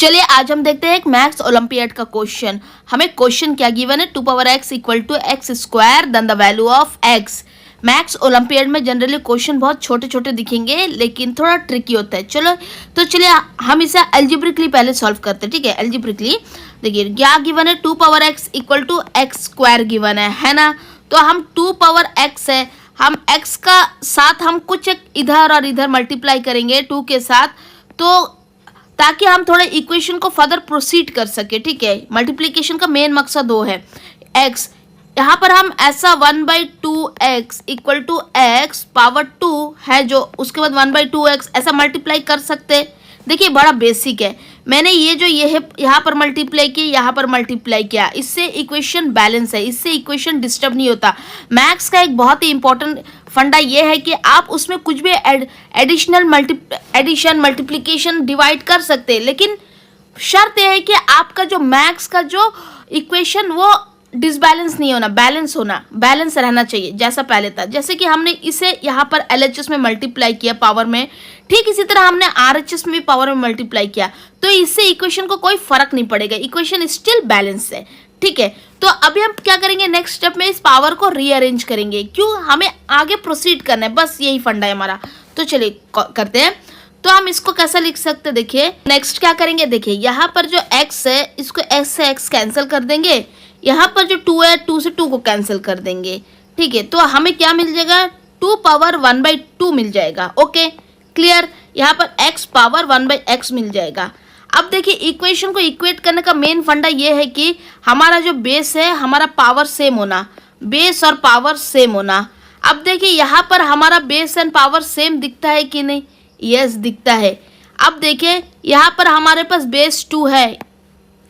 चलिए आज हम देखते हैं एक मैथ्स ओलंपियाड का क्वेश्चन। हमें क्वेश्चन क्या गिवन है, 2 power x equal to x square then the value of x। Maths olympiad में जनरली क्वेश्चन बहुत छोटे छोटे दिखेंगे लेकिन थोड़ा ट्रिकी होता है। चलिए हम इसे एल्जेब्रिकली पहले सॉल्व करते हैं। ठीक है, एल्जेब्रिकली देखिए क्या गिवन है, 2 power x equal to x square given है ना। तो हम 2 पावर x है, हम x का साथ हम कुछ एक इधर और इधर मल्टीप्लाई करेंगे 2 के साथ, तो ताकि हम थोड़े इक्वेशन को फर्दर प्रोसीड कर सके। ठीक है, मल्टीप्लिकेशन का मेन मकसद वो है। x यहाँ पर हम ऐसा 1/2x equal to x power 2 है, जो उसके बाद 1/2x ऐसा मल्टीप्लाई कर सकते। देखिए बड़ा बेसिक है। मैंने ये है यहाँ पर मल्टीप्लाई किया, यहाँ पर मल्टीप्लाई किया, इससे इक्वेशन बैलेंस है, इससे इक्वेशन डिस्टर्ब नहीं होता। मैथ्स का एक बहुत ही इंपॉर्टेंट फंडा ये है कि आप उसमें कुछ भी एडिशन मल्टीप्लिकेशन डिवाइड कर सकते हैं, लेकिन शर्त यह है कि आपका जो मैथ्स का जो इक्वेशन वो डिसबैलेंस नहीं होना, बैलेंस रहना चाहिए जैसा पहले था। जैसे कि हमने इसे यहाँ पर LHS में मल्टीप्लाई किया पावर में, ठीक इसी तरह हमने RHS में भी पावर में मल्टीप्लाई किया, तो इससे इक्वेशन को कोई फर्क नहीं पड़ेगा, इक्वेशन स्टिल बैलेंस है। ठीक है, तो अभी हम क्या करेंगे, नेक्स्ट स्टेप में इस पावर को रीअरेंज करेंगे। क्यों, हमें आगे प्रोसीड करना है, बस यही फंडा है हमारा। तो चलिए करते हैं। तो हम इसको कैसा लिख सकते हैं, देखिए नेक्स्ट क्या करेंगे, देखिए यहाँ पर जो x है इसको x से x कैंसिल कर देंगे, यहाँ पर जो 2 है 2 से 2 को कैंसिल कर देंगे। ठीक है, तो हमें क्या मिल जाएगा, 2 पावर 1/2 मिल जाएगा। ओके क्लियर, यहाँ पर x पावर 1/x मिल जाएगा। अब देखिए इक्वेशन को इक्वेट करने का मेन फंडा ये है कि हमारा जो बेस है, हमारा पावर सेम होना, बेस और पावर सेम होना। अब देखिए यहाँ पर हमारा बेस एंड पावर सेम दिखता है कि नहीं, यस दिखता है। अब देखिए यहाँ पर हमारे पास बेस 2 है,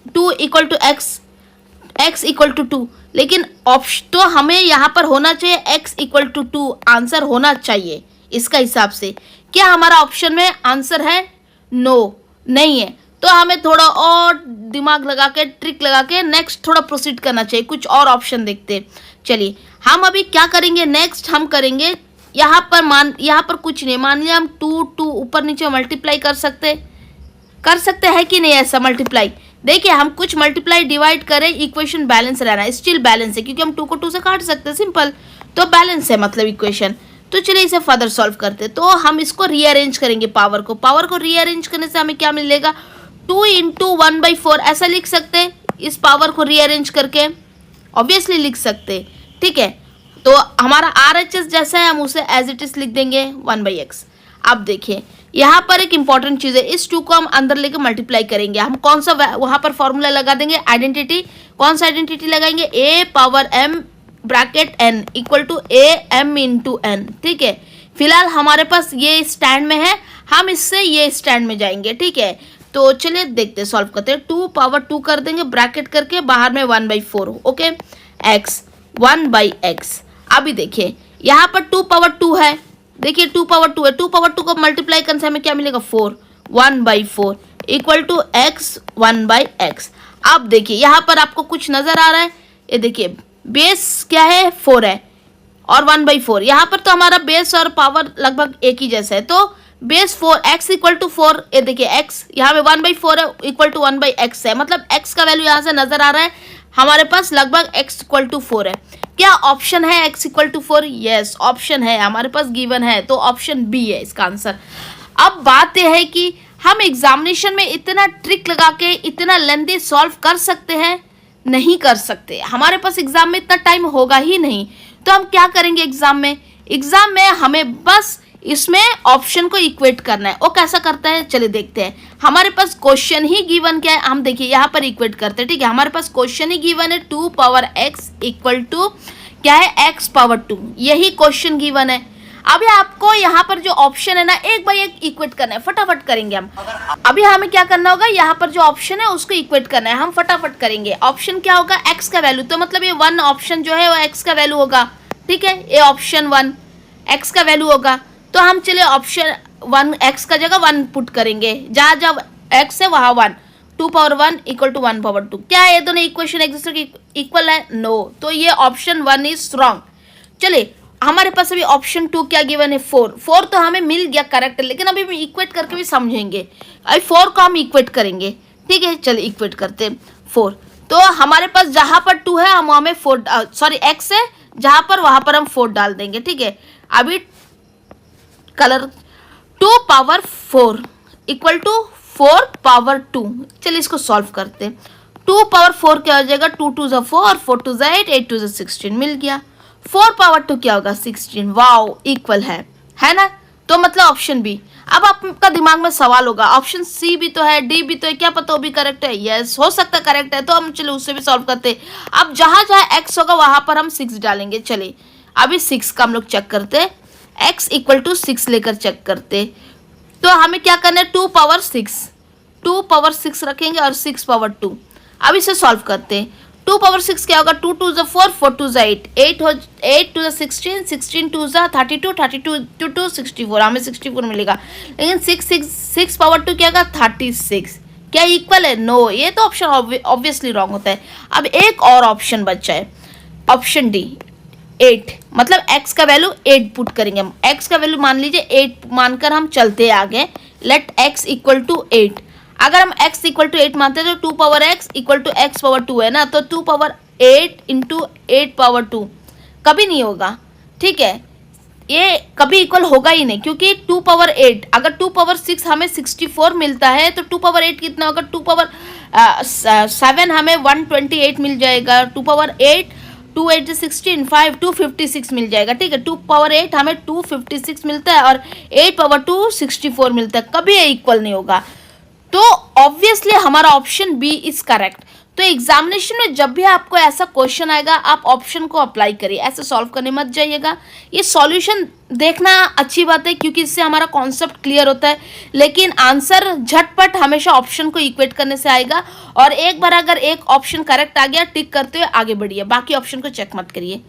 2 equal to x equal to 2, लेकिन ऑप्शन तो हमें यहाँ पर होना चाहिए x इक्वल टू 2 आंसर होना चाहिए इसका हिसाब से। क्या हमारा ऑप्शन में आंसर है, नो नहीं है, तो हमें थोड़ा और दिमाग लगा के ट्रिक लगा के नेक्स्ट थोड़ा प्रोसीड करना चाहिए, कुछ और ऑप्शन देखते। चलिए हम अभी क्या करेंगे, नेक्स्ट हम करेंगे यहाँ पर कुछ नहीं, मान लिया हम 2 ऊपर नीचे मल्टीप्लाई कर सकते हैं कि नहीं, ऐसा मल्टीप्लाई। देखिए हम कुछ मल्टीप्लाई डिवाइड करें, इक्वेशन बैलेंस रहना, स्टिल बैलेंस है, क्योंकि हम 2 को 2 से काट सकते हैं, सिंपल, तो बैलेंस है मतलब इक्वेशन। तो चलिए इसे फर्दर सॉल्व करते हैं। तो हम इसको रीअरेंज करेंगे, पावर को रीअरेंज करने से हमें क्या मिलेगा, 2 × 1/4 ऐसा लिख सकते हैं। इस पावर को रीअरेंज करके ऑब्वियसली लिख सकते। ठीक है, तो हमारा RHS जैसा है हम उसे एज इट इज लिख देंगे 1/x। अब देखिए यहाँ पर एक इंपॉर्टेंट चीज़ है, इस 2 को हम अंदर लेकर मल्टीप्लाई करेंगे। हम कौन सा वहाँ पर फॉर्मूला लगा देंगे, आइडेंटिटी। कौन सा आइडेंटिटी लगाएंगे, a power m bracket n equal to am into n। ठीक है, फिलहाल हमारे पास ये स्टैंड में है, हम इससे ये स्टैंड में जाएंगे। ठीक है, तो चलिए देखते हैं, सॉल्व करते हैं। 2 पावर 2 कर देंगे ब्रैकेट करके, बाहर में 1/4। Okay, x 1/x। अभी देखिए यहाँ पर 2 पावर 2 है, देखिए 2 पावर 2 है, 2 पावर 2 को मल्टीप्लाई करने से हमें क्या मिलेगा, 4 1/4 इक्वल टू x 1/x। अब देखिए यहाँ पर आपको कुछ नजर आ रहा है, ये देखिए बेस क्या है, 4 है और 1/4। यहाँ पर तो हमारा बेस और पावर लगभग एक ही जैसा है, तो बेस 4 x इक्वल टू 4, ये देखिए x यहाँ पे 1/4 है इक्वल टू 1/x है, मतलब x का वैल्यू यहाँ से नजर आ रहा है हमारे पास लगभग x इक्वल टू 4 है। क्या ऑप्शन है x equal to 4, yes option है हमारे पास गिवन है, तो ऑप्शन बी है इसका आंसर। अब बात यह है कि हम एग्जामिनेशन में इतना ट्रिक लगा के इतना लेंथी सॉल्व कर सकते हैं, नहीं कर सकते, हमारे पास एग्जाम में इतना टाइम होगा ही नहीं। तो हम क्या करेंगे एग्जाम में हमें बस इसमें ऑप्शन को इक्वेट करना है। वो कैसा करता है, चलिए देखते हैं। हमारे पास क्वेश्चन ही गिवन क्या है, हम देखिए यहाँ पर इक्वेट करते हैं। ठीक है, हमारे पास क्वेश्चन ही गिवन है, 2 पावर x इक्वल टू क्या है, x पावर 2, यही क्वेश्चन गिवन है। अभी आपको यहाँ पर जो ऑप्शन है ना, एक बाय एक इक्वेट करना है, फटाफट करेंगे हम। अभी हमें क्या करना होगा, यहाँ पर जो ऑप्शन है उसको इक्वेट करना है, हम फटाफट करेंगे। ऑप्शन क्या होगा, x का वैल्यू, तो मतलब ये 1 ऑप्शन जो है वो x का वैल्यू होगा। ठीक है, ये ऑप्शन 1 x का वैल्यू होगा, तो हम चलिए ऑप्शन 1 x का जगह 1 पुट करेंगे, जहाँ जहाँ x है वहाँ 1, 2 पावर 1 इक्वल टू 1 पावर 2। क्या है, ये दोनों इक्वेशन एक दूसरे की इक्वल है, नो, तो ये ऑप्शन 1 इज रॉन्ग। चलिए हमारे पास अभी ऑप्शन 2 क्या गिवन है, 4 तो हमें मिल गया करेक्ट, लेकिन अभी हम इक्वेट करके भी समझेंगे। अभी 4 को हम इक्वेट करेंगे। ठीक है, चलिए इक्वेट करते हैं 4। तो हमारे पास जहां पर 2 है हम वहां में 4 सॉरी x है जहां पर वहां पर हम 4 डाल देंगे। ठीक है, अभी colour 2 power 4 equal to 4 power 2। चलिए इसको सॉल्व करते हैं। 2 पावर 4 क्या हो जाएगा, 2 2 ज़ा 4, 4 2 ज़ा 8, 8 2 ज़ा 16 मिल गया। 4 पावर 2 क्या होगा, 16। वाओ, इक्वल है ना। तो मतलब ऑप्शन बी। अब आपका दिमाग में सवाल होगा, ऑप्शन सी भी तो है, डी भी तो है, क्या पता वो भी करेक्ट है। यस, हो सकता है करेक्ट है, तो हम चलो उससे भी सॉल्व करते हैं। अब जहां जहां एक्स होगा वहां पर हम 6 डालेंगे। चलिए अभी 6 का हम लोग चेक करते हैं, एक्स इक्वल टू 6 लेकर चेक करते। तो हमें क्या करना है, 2 पावर 6, 2 पावर 6 रखेंगे और 6 पावर 2। अब इसे सॉल्व करते हैं। 2 पावर 6 क्या होगा, 2 2 ज़ा 4, 4 2 ज़ा 8, 8 2 ज़ा 16, 16 2 ज़ा 32, 32 2 2 64, हमें 64 मिलेगा। लेकिन 6 पावर 2 क्या होगा, 36। क्या इक्वल है, नो, ये तो ऑप्शन ऑब्वियसली रॉन्ग होता है। अब एक और ऑप्शन बचा है, ऑप्शन डी 8, मतलब x का वैल्यू 8 पुट करेंगे हम। x का वैल्यू मान लीजिए 8 मानकर हम चलते हैं आगे। Let x equal to 8। अगर हम x इक्वल टू 8 मानते हैं तो 2 power x equal to x power 2 है ना, तो 2 पावर 8 इंटू 8 पावर 2 कभी नहीं होगा। ठीक है, ये कभी इक्वल होगा ही नहीं, क्योंकि 2 पावर 8, अगर 2 पावर 6 हमें 64 मिलता है तो 2 पावर 8 कितना होगा, 2 पावर 7 हमें 128 मिल जाएगा। 2 पावर 8 2 8 16 5 256 मिल जाएगा। ठीक है, 2 पावर 8 हमें 256 मिलता है और 8 पावर 2 64 मिलता है, कभी ये इक्वल नहीं होगा। तो ऑब्वियसली हमारा ऑप्शन बी इज करेक्ट। तो एग्जामिनेशन में जब भी आपको ऐसा क्वेश्चन आएगा आप ऑप्शन को अप्लाई करिए, ऐसे सॉल्व करने मत जाइएगा। ये सॉल्यूशन देखना अच्छी बात है क्योंकि इससे हमारा कॉन्सेप्ट क्लियर होता है, लेकिन आंसर झटपट हमेशा ऑप्शन को इक्वेट करने से आएगा। और एक बार अगर एक ऑप्शन करेक्ट आ गया, टिक करते हुए आगे बढ़िए, बाकी ऑप्शन को चेक मत करिए।